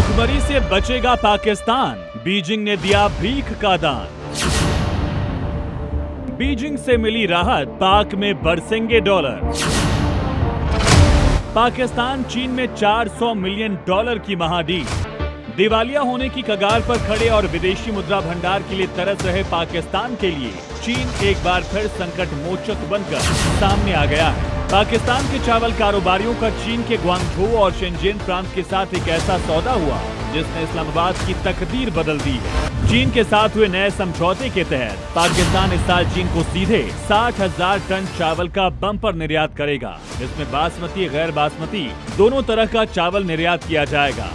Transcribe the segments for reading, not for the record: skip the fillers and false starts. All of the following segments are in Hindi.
भुखमरी से बचेगा पाकिस्तान, बीजिंग ने दिया भीख का दान। बीजिंग से मिली राहत, पाक में बरसेंगे डॉलर। पाकिस्तान चीन में $400 मिलियन की महाडील। दिवालिया होने की कगार पर खड़े और विदेशी मुद्रा भंडार के लिए तरस रहे पाकिस्तान के लिए चीन एक बार फिर संकट मोचक बनकर सामने आ गया है। पाकिस्तान के चावल कारोबारियों का चीन के ग्वांगझू और शेनज़ेन प्रांत के साथ एक ऐसा सौदा हुआ जिसने इस्लामाबाद की तकदीर बदल दी है। चीन के साथ हुए नए समझौते के तहत पाकिस्तान इस साल चीन को सीधे 60,000 टन चावल का बम्पर निर्यात करेगा, जिसमें बासमती गैर बासमती दोनों तरह का चावल निर्यात किया जाएगा।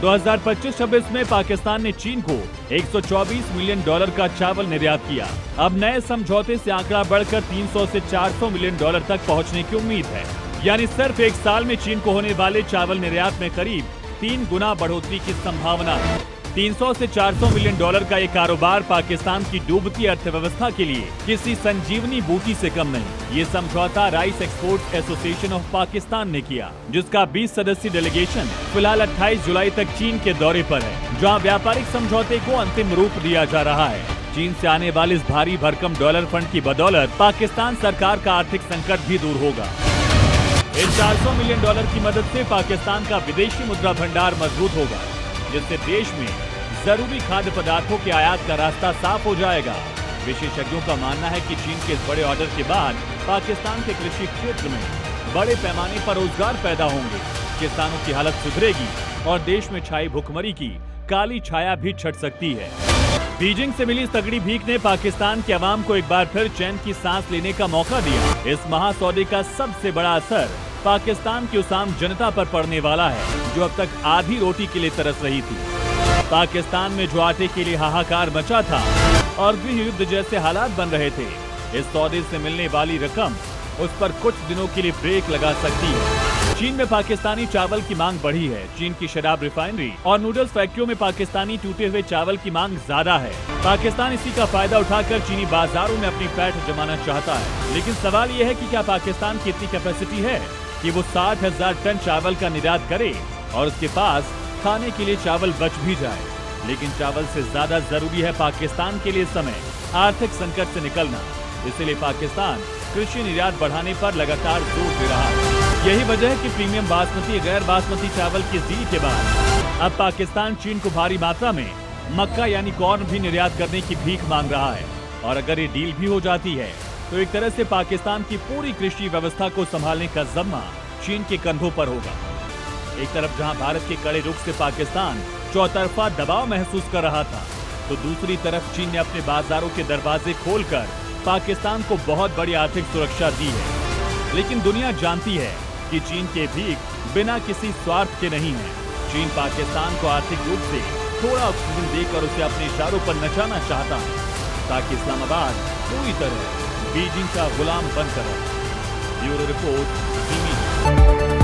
2025-26 में पाकिस्तान ने चीन को $124 मिलियन का चावल निर्यात किया। अब नए समझौते से आंकड़ा बढ़कर 300 से $400 मिलियन तक पहुंचने की उम्मीद है। यानी सिर्फ एक साल में चीन को होने वाले चावल निर्यात में करीब 3 गुना बढ़ोतरी की संभावना है। 300 से $400 मिलियन का ये कारोबार पाकिस्तान की डूबती अर्थव्यवस्था के लिए किसी संजीवनी बूटी से कम नहीं। ये समझौता rice export association of Pakistan ने किया, जिसका 20 सदस्यीय डेलीगेशन फिलहाल 28 जुलाई तक चीन के दौरे पर है, जहां व्यापारिक समझौते को अंतिम रूप दिया जा रहा है। चीन से आने वाले इस भारी भरकम डॉलर फंड की बदौलत पाकिस्तान सरकार का आर्थिक संकट भी दूर होगा। इस $400 मिलियन की मदद से पाकिस्तान का विदेशी मुद्रा भंडार मजबूत होगा, जिससे देश में जरूरी खाद्य पदार्थों के आयात का रास्ता साफ हो जाएगा। विशेषज्ञों का मानना है कि चीन के इस बड़े ऑर्डर के बाद पाकिस्तान के कृषि क्षेत्र में बड़े पैमाने पर रोजगार पैदा होंगे, किसानों की हालत सुधरेगी और देश में छाई भुखमरी की काली छाया भी छट सकती है। बीजिंग से मिली तगड़ी भीख ने पाकिस्तान के अवाम को एक बार फिर चैन की सांस लेने का मौका दिया। इस महासौदे का सबसे बड़ा असर पाकिस्तान की उस आम जनता पर पड़ने वाला है जो अब तक आधी रोटी के लिए तरस रही थी। पाकिस्तान में जो आटे के लिए हाहाकार मचा था और गृह युद्ध जैसे हालात बन रहे थे, इस सौदे से मिलने वाली रकम उस पर कुछ दिनों के लिए ब्रेक लगा सकती है। चीन में पाकिस्तानी चावल की मांग बढ़ी है। चीन की शराब रिफाइनरी और नूडल्स फैक्ट्रियों में पाकिस्तानी टूटे हुए चावल की मांग ज्यादा है। पाकिस्तान इसी का फायदा उठाकर चीनी बाजारों में अपनी पैठ जमाना चाहता है। लेकिन सवाल यह है कि क्या पाकिस्तान की इतनी कैपेसिटी है कि वो 60,000 टन चावल का निर्यात करे और उसके पास खाने के लिए चावल बच भी जाए। लेकिन चावल से ज्यादा जरूरी है पाकिस्तान के लिए समय, आर्थिक संकट से निकलना। इसलिए पाकिस्तान कृषि निर्यात बढ़ाने पर लगातार जोर दे रहा है। यही वजह है कि प्रीमियम बासमती गैर बासमती चावल की डील के बाद अब पाकिस्तान चीन को भारी मात्रा में मक्का यानी कॉर्न भी निर्यात करने की भीख मांग रहा है। और अगर ये डील भी हो जाती है तो एक तरह से पाकिस्तान की पूरी कृषि व्यवस्था को संभालने का जिम्मा चीन के कंधों पर होगा। एक तरफ जहां भारत के कड़े रुख से पाकिस्तान चौतरफा दबाव महसूस कर रहा था, तो दूसरी तरफ चीन ने अपने बाजारों के दरवाजे खोलकर पाकिस्तान को बहुत बड़ी आर्थिक सुरक्षा दी है। लेकिन दुनिया जानती है कि चीन के भीख बिना किसी स्वार्थ के नहीं है। चीन पाकिस्तान को आर्थिक रूप से थोड़ा ऑक्सीजन देकर उसे अपने इशारों पर नचाना चाहता है, ताकि इस्लामाबाद पूरी तरह बीजिंग का गुलाम बनकर रहे। Bureau report.